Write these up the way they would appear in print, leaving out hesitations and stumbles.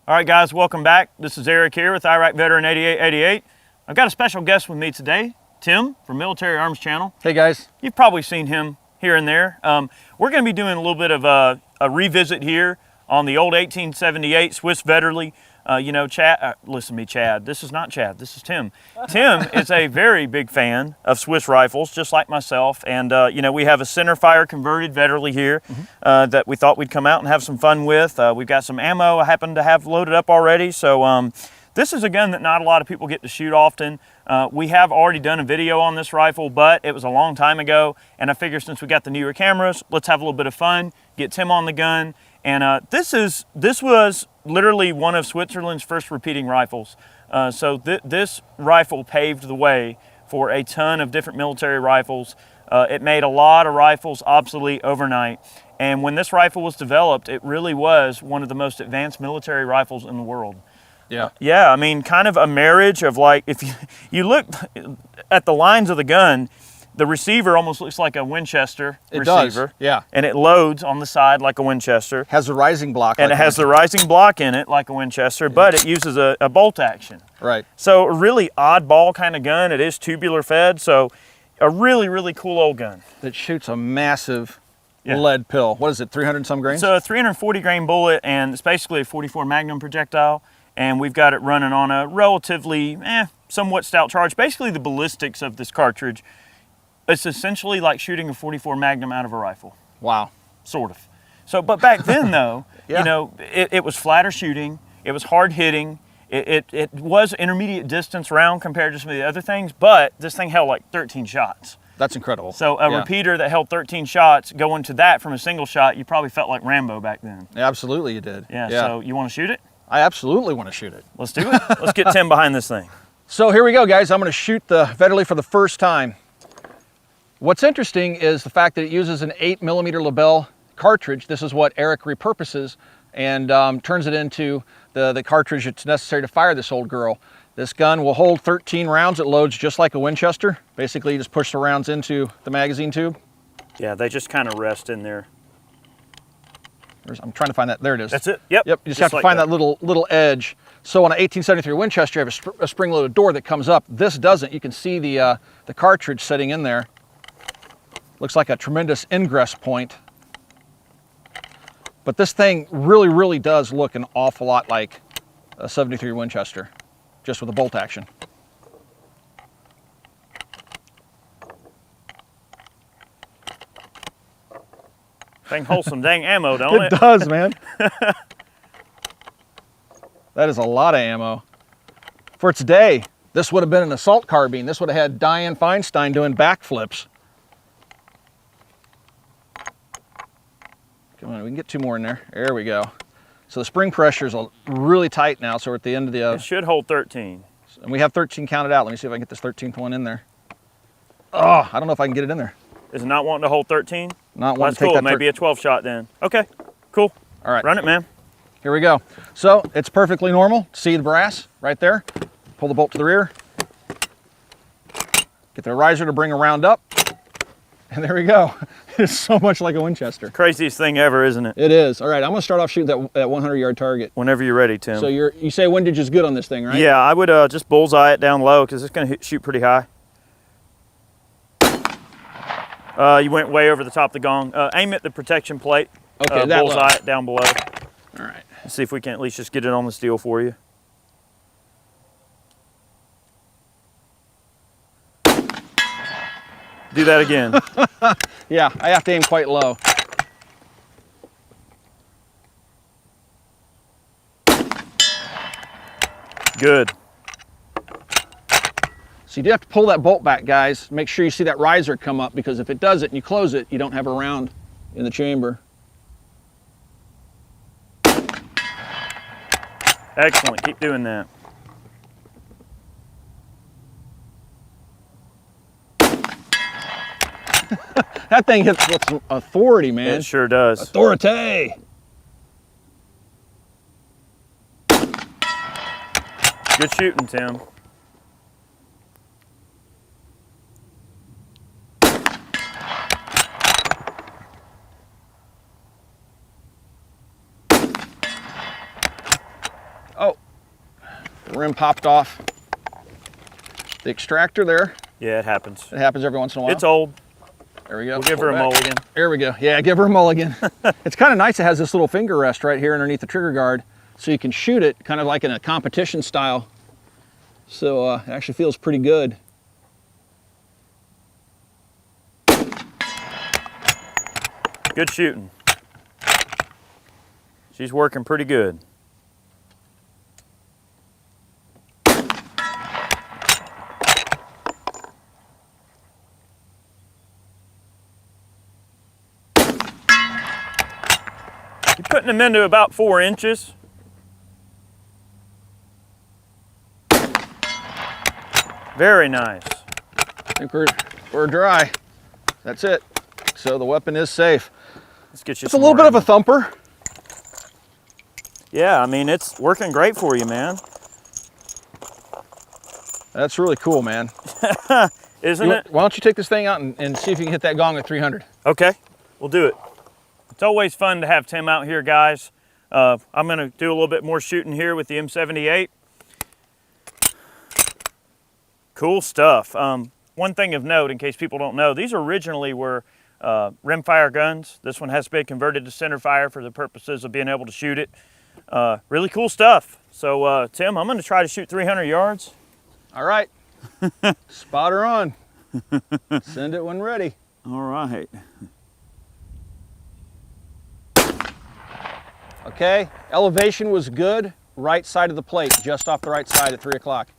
All right, guys, welcome back. This is Eric here with Iraq Veteran 8888. I've got a special guest with me today, Tim from Military Arms Channel. Hey, guys. You've probably seen him here and there. We're going to be doing a little bit of a revisit here on the old 1878 Swiss Vetterli. Chad, listen to me, Chad. This is not Chad, this is Tim. Tim is a very big fan of Swiss rifles, just like myself. And, we have a centerfire converted Vetterli here that we thought we'd come out and have some fun with. We've got some ammo I happen to have loaded up already. So this is a gun that not a lot of people get to shoot often. We have already done a video on this rifle, but it was a long time ago. And I figure since we got the newer cameras, let's have a little bit of fun, get Tim on the gun. And this was literally one of Switzerland's first repeating rifles. This rifle paved the way for a ton of different military rifles. It made a lot of rifles obsolete overnight. And when this rifle was developed, it really was one of the most advanced military rifles in the world. Yeah. Yeah, I mean, kind of a marriage of, like, if you look at the lines of the gun, the receiver almost looks like a Winchester receiver. Does, yeah. And it loads on the side like a Winchester. Has a rising block. And it has the rising block in it like a Winchester, but it uses a bolt action. Right. So a really oddball kind of gun. It is tubular fed, so a really, really cool old gun. It shoots a massive lead pill. What is it, 300 some grains? So a 340 grain bullet, and it's basically a 44 Magnum projectile. And we've got it running on a relatively, somewhat stout charge. Basically the ballistics of this cartridge. It's essentially like shooting a 44 Magnum out of a rifle. Wow. Sort of. So, but back then though, it was flatter shooting, it was hard hitting, it was intermediate distance round compared to some of the other things, but this thing held like 13 shots. That's incredible. So a repeater that held 13 shots, going to that from a single shot, you probably felt like Rambo back then. Yeah, absolutely you did. Yeah, so you want to shoot it? I absolutely want to shoot it. Let's do it. Let's get Tim behind this thing. So here we go, guys. I'm going to shoot the Vetterli for the first time. What's interesting is the fact that it uses an 8mm Lebel cartridge. This is what Eric repurposes and turns it into the cartridge that's necessary to fire this old girl. This gun will hold 13 rounds. It loads just like a Winchester. Basically, you just push the rounds into the magazine tube. Yeah, they just kind of rest in there. I'm trying to find that. There it is. That's it. Yep. Yep. You just have to find that little edge. So on an 1873 Winchester, you have a spring-loaded door that comes up. This doesn't. You can see the cartridge sitting in there. Looks like a tremendous ingress point. But this thing really, really does look an awful lot like a 73 Winchester, just with a bolt action. Thing holds some dang ammo, don't it? It does, man. That is a lot of ammo. For its day, this would have been an assault carbine. This would have had Diane Feinstein doing backflips. Come on, we can get two more in there. There we go. So the spring pressure is really tight now, so we're at the end of the... it should hold 13. And we have 13 counted out. Let me see if I can get this 13th one in there. Oh, I don't know if I can get it in there. Is it not wanting to hold 13? Not wanting to take cool. that. Maybe a 12 shot then. Okay, cool. All right. Run it, man. Here we go. So it's perfectly normal. See the brass right there? Pull the bolt to the rear. Get the riser to bring a round up. And there we go. It's so much like a Winchester. Craziest thing ever, isn't it? It is. All right, I'm gonna start off shooting that 100-yard target. Whenever you're ready, Tim. So you say windage is good on this thing, right? Yeah, I would just bullseye it down low because it's gonna shoot pretty high. You went way over the top of the gong. Aim at the protection plate. Okay, bullseye it down below. All right. Let's see if we can at least just get it on the steel for you. Do that again. Yeah, I have to aim quite low. Good. So you do have to pull that bolt back, guys. Make sure you see that riser come up, because if it does it and you close it, you don't have a round in the chamber. Excellent. Keep doing that. That thing hits with some authority, man. It sure does. Authority. Good shooting, Tim. The rim popped off the extractor there. Yeah, it happens. It happens every once in a while. It's old. There we go. We'll give her a mulligan. There we go. Yeah, give her a mulligan. It's kind of nice. It has this little finger rest right here underneath the trigger guard, so you can shoot it kind of like in a competition style. So it actually feels pretty good. Good shooting. She's working pretty good. You're putting them into about 4 inches. Very nice. I think we're dry. That's it. So the weapon is safe. Let's get you It's a little bit of a thumper. Yeah, I mean, it's working great for you, man. That's really cool, man. Isn't it? Why don't you take this thing out and see if you can hit that gong at 300? Okay, we'll do it. It's always fun to have Tim out here, guys. I'm gonna do a little bit more shooting here with the M.78. Cool stuff. One thing of note, in case people don't know, these originally were rimfire guns. This one has been converted to centerfire for the purposes of being able to shoot it. Really cool stuff. So Tim, I'm gonna try to shoot 300 yards. All right. Spot her on. Send it when ready. All right. Okay, elevation was good. Right side of the plate, just off the right side at 3 o'clock.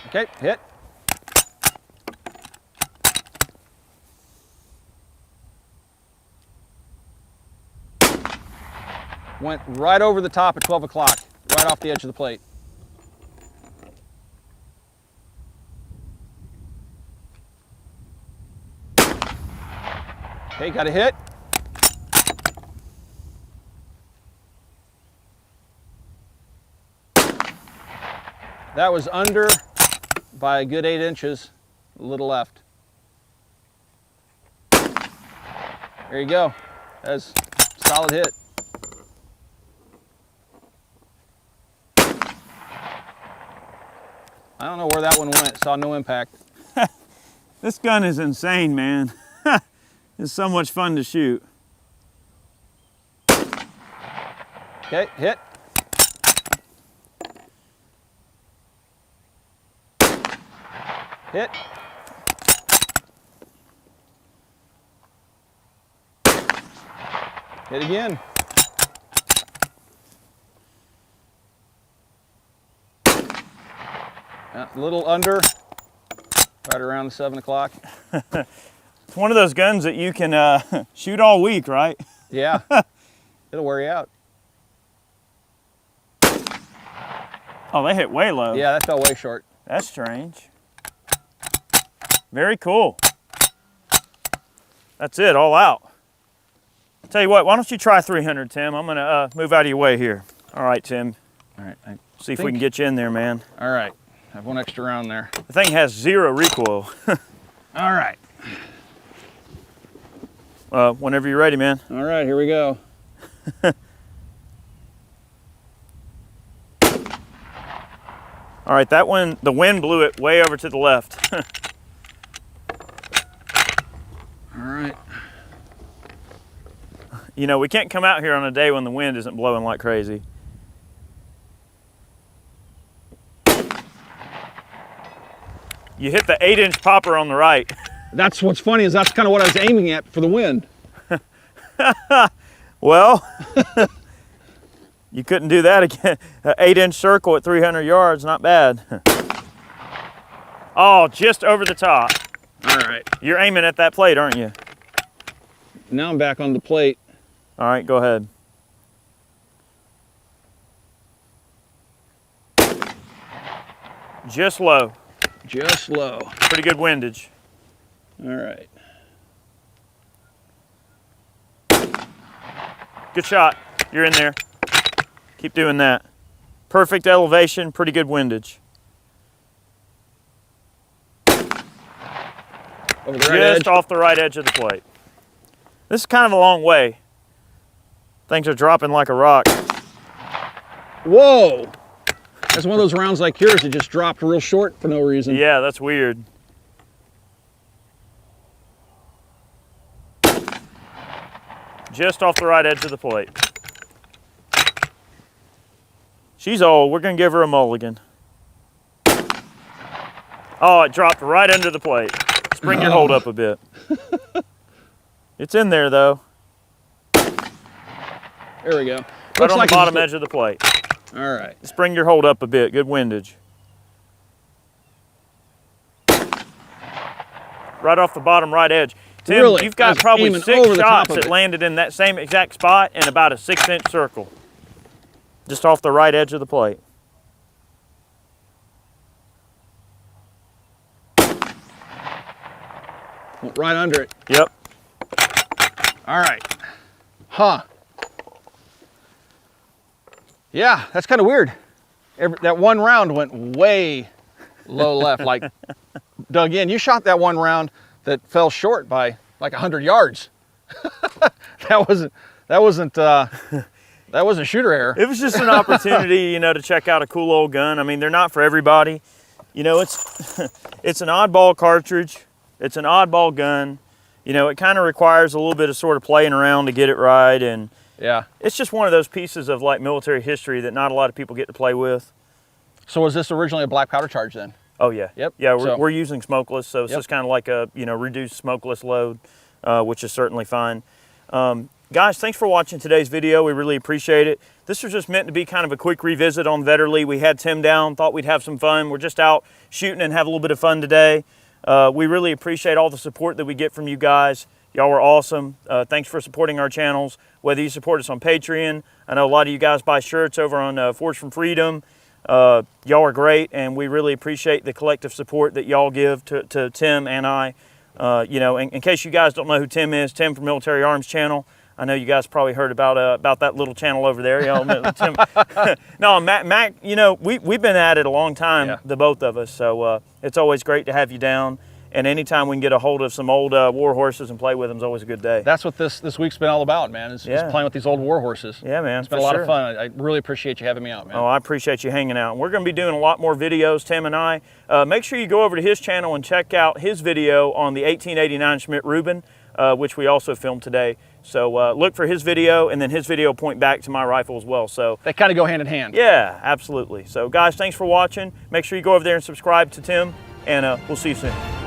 Okay, hit. Went right over the top at 12 o'clock, right off the edge of the plate. Okay, got a hit. That was under by a good 8 inches, a little left. There you go. That's a solid hit. I don't know where that one went, saw no impact. This gun is insane, man. It's so much fun to shoot. Okay, hit. Hit. Hit again. A little under, right around 7 o'clock. It's one of those guns that you can shoot all week, right? Yeah, it'll wear you out. Oh, they hit way low. Yeah, that fell way short. That's strange. Very cool. That's it, all out. Tell you what, why don't you try 300, Tim? I'm gonna move out of your way here. All right, Tim. All right. See if we can get you in there, man. All right. I have one extra round there. The thing has 0 recoil. All right. Whenever you're ready, man. All right, here we go. All right, that one, the wind blew it way over to the left. All right. You know, we can't come out here on a day when the wind isn't blowing like crazy. You hit the 8-inch popper on the right. That's what's funny is that's kind of what I was aiming at for the wind. Well, you couldn't do that again. An 8-inch circle at 300 yards, not bad. Oh, just over the top. All right. You're aiming at that plate, aren't you? Now I'm back on the plate. All right, go ahead. Just low. Just low. Pretty good windage. All right. Good shot. You're in there. Keep doing that. Perfect elevation, pretty good windage. Over the right edge. Just off the right edge of the plate. This is kind of a long way. Things are dropping like a rock. Whoa! That's one of those rounds like yours that just dropped real short for no reason. Yeah, that's weird. Just off the right edge of the plate. She's old. We're going to give her a mulligan. Oh, it dropped right under the plate. Let's bring your hold up a bit. It's in there, though. There we go. Right Looks on like the bottom edge of the plate. All right. Let's bring your hold up a bit. Good windage. Right off the bottom right edge. Tim, Really? you've got That's probably aiming 6 over the top shots of that it. landed in that same exact spot in about a 6-inch circle. Just off the right edge of the plate. Went right under it. Yep. All right. Huh. Yeah, that's kind of weird. That one round went way low left, like dug in. You shot that one round that fell short by like 100 yards. that wasn't shooter error. It was just an opportunity, you know, to check out a cool old gun. I mean, they're not for everybody. You know, it's it's an oddball cartridge. It's an oddball gun. You know, it kind of requires a little bit of sort of playing around to get it right, and yeah, it's just one of those pieces of like military history that not a lot of people get to play with. So was this originally a black powder charge then? Oh yeah. Yep. Yeah, So- we're using smokeless, so it's Yep. just kind of like a, you know, reduced smokeless load, which is certainly fine. Guys, thanks for watching today's video. We really appreciate it. This was just meant to be kind of a quick revisit on Vetterli. We had Tim down, thought we'd have some fun. We're just out shooting and have a little bit of fun today. We really appreciate all the support that we get from you guys. Y'all were awesome. Thanks for supporting our channels, whether you support us on Patreon. I know a lot of you guys buy shirts over on Forge from Freedom. Y'all are great, and we really appreciate the collective support that y'all give to Tim and I. You know, in case you guys don't know who Tim is, Tim from Military Arms Channel. I know you guys probably heard about that little channel over there. You know, Tim. No, Mac. You know, we've been at it a long time, Yeah. the both of us. So it's always great to have you down. And anytime we can get a hold of some old war horses and play with them is always a good day. That's what this week's been all about, man. Is playing with these old war horses. Yeah, man. It's been a lot of fun. I really appreciate you having me out, man. Oh, I appreciate you hanging out. We're going to be doing a lot more videos, Tim and I. Make sure you go over to his channel and check out his video on the 1889 Schmidt-Rubin, which we also filmed today. So look for his video, and then his video will point back to my rifle as well. So They kind of go hand in hand. yeah, absolutely. So guys, thanks for watching. Make sure you go over there and subscribe to Tim, and we'll see you soon.